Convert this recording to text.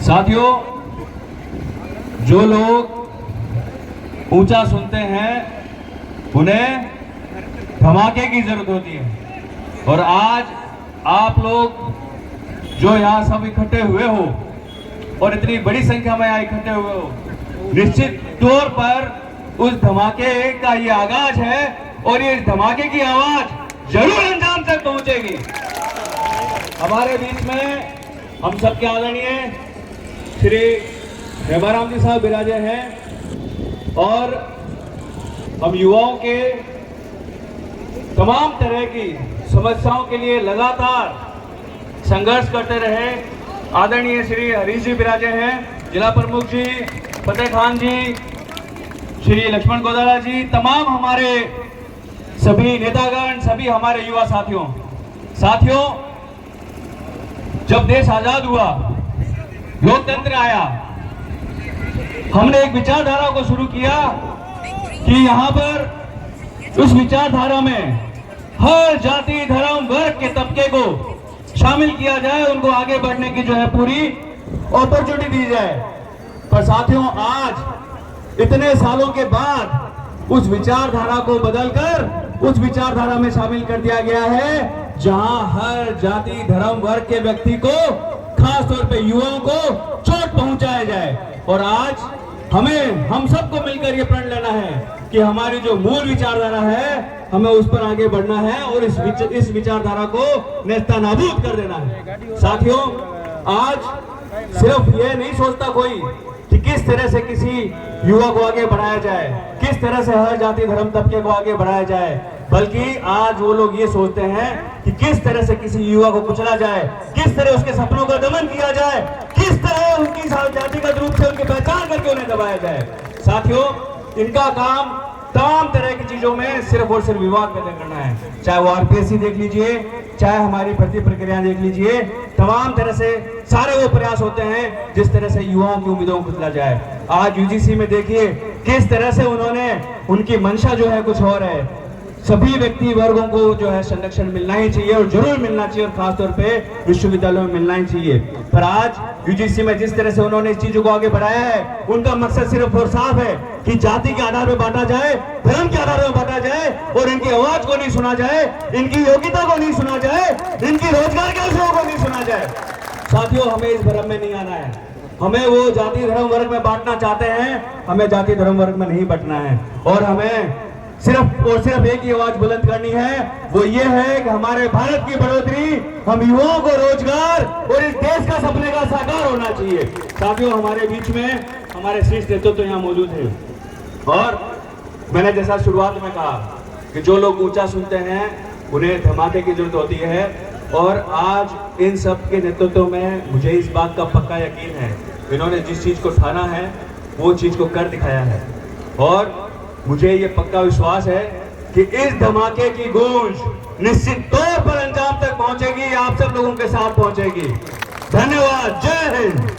साथियों, जो लोग ऊंचा सुनते हैं उन्हें धमाके की जरूरत होती है। और आज आप लोग जो यहाँ सब इकट्ठे हुए हो और इतनी बड़ी संख्या में यहाँ इकट्ठे हुए हो, निश्चित तौर पर उस धमाके का ये आगाज है और ये धमाके की आवाज जरूर अंजाम तक पहुंचेगी। हमारे बीच में हम सबके आदरणीय श्री रेबाराम जी साहब विराजे हैं और हम युवाओं के तमाम तरह की समस्याओं के लिए लगातार संघर्ष करते रहे आदरणीय श्री हरीश जी विराजे हैं, जिला प्रमुख जी फतेह खान जी, श्री लक्ष्मण गोदारा जी, तमाम हमारे सभी नेतागण, सभी हमारे युवा साथियों, जब देश आजाद हुआ, लोकतंत्र आया, हमने एक विचारधारा को शुरू किया कि यहाँ पर उस विचारधारा में हर जाति, धर्म, वर्ग के तबके को शामिल किया जाए, उनको आगे बढ़ने की जो है पूरी अपॉर्चुनिटी दी जाए। पर साथियों, आज इतने सालों के बाद उस विचारधारा को बदलकर उस विचारधारा में शामिल कर दिया गया है जहां हर जाति, धर्म, वर्ग के व्यक्ति को, खास तौर पे युवाओं को चोट पहुंचाया जाए। और आज हम सबको मिलकर ये प्रण लेना है कि हमारी जो मूल विचारधारा है, हमें उस पर आगे बढ़ना है और इस विचारधारा को नेस्तनाबूद कर देना है। साथियों, आज सिर्फ ये नहीं सोचता कोई कि किस तरह से किसी युवा को आगे बढ़ाया जाए, किस तरह से हर जाति, धर्म, तबके को आगे बढ़ाया जाए, बल्कि आज वो लोग ये सोचते हैं कि किस तरह से किसी युवा को कुचला जाए, किस तरह उसके सपनों का दमन किया जाए, किस तरह उनकी जातिगत रूप से उनकी पहचान करके उन्हें दबाया जाए। साथियों, इनका काम तमाम तरह की चीजों में सिर्फ और सिर्फ विवाद पैदा करना है। चाहे वो आरपीएससी देख लीजिए, चाहे हमारी भर्ती प्रक्रिया देख लीजिए, तमाम तरह से सारे वो प्रयास होते हैं जिस तरह से युवाओं की उम्मीदों को कुचला जाए। आज यूजीसी में देखिए किस तरह से उनकी मंशा जो है कुछ और है। सभी व्यक्ति वर्गों को जो है संरक्षण मिलना ही चाहिए और जरूर मिलना चाहिए, और खासतौर पे विश्वविद्यालयों में मिलना ही चाहिए। पर आज यूजीसी में जिस तरह से उन्होंने इस चीजों को आगे बढ़ाया है, उनका मकसद सिर्फ और साफ है कि जाति के आधार पर बांटा जाए, धर्म के आधार पर बांटा जाए और इनकी आवाज को नहीं सुना जाए, इनकी योग्यता को नहीं सुना जाए, इनकी रोजगार के अवसरों को नहीं सुना जाए। साथियों, हमें इस भ्रम में नहीं आना है। हमें वो जाति, धर्म, वर्ग में बांटना चाहते हैं, हमें जाति, धर्म, वर्ग में नहीं बांटना है। और हमें सिर्फ और सिर्फ एक ही आवाज बुलंद करनी है, वो ये है कि हमारे भारत की बढ़ोतरी, हम युवाओं को रोजगार और इस देश का सपने का साकार होना चाहिए। साथियों, हमारे बीच में हमारे शीर्ष नेतृत्व तो यहाँ मौजूद है और मैंने जैसा शुरुआत में कहा कि जो लोग ऊंचा सुनते हैं उन्हें धमाके की जरूरत होती है। और आज इन सब के नेतृत्व में मुझे इस बात का पक्का यकीन है, इन्होंने जिस चीज को ठाना है वो चीज को कर दिखाया है। और मुझे ये पक्का विश्वास है कि इस धमाके की गूंज निश्चित तौर पर अंजाम तक पहुंचेगी, आप सब लोगों के साथ पहुंचेगी। धन्यवाद। जय हिंद।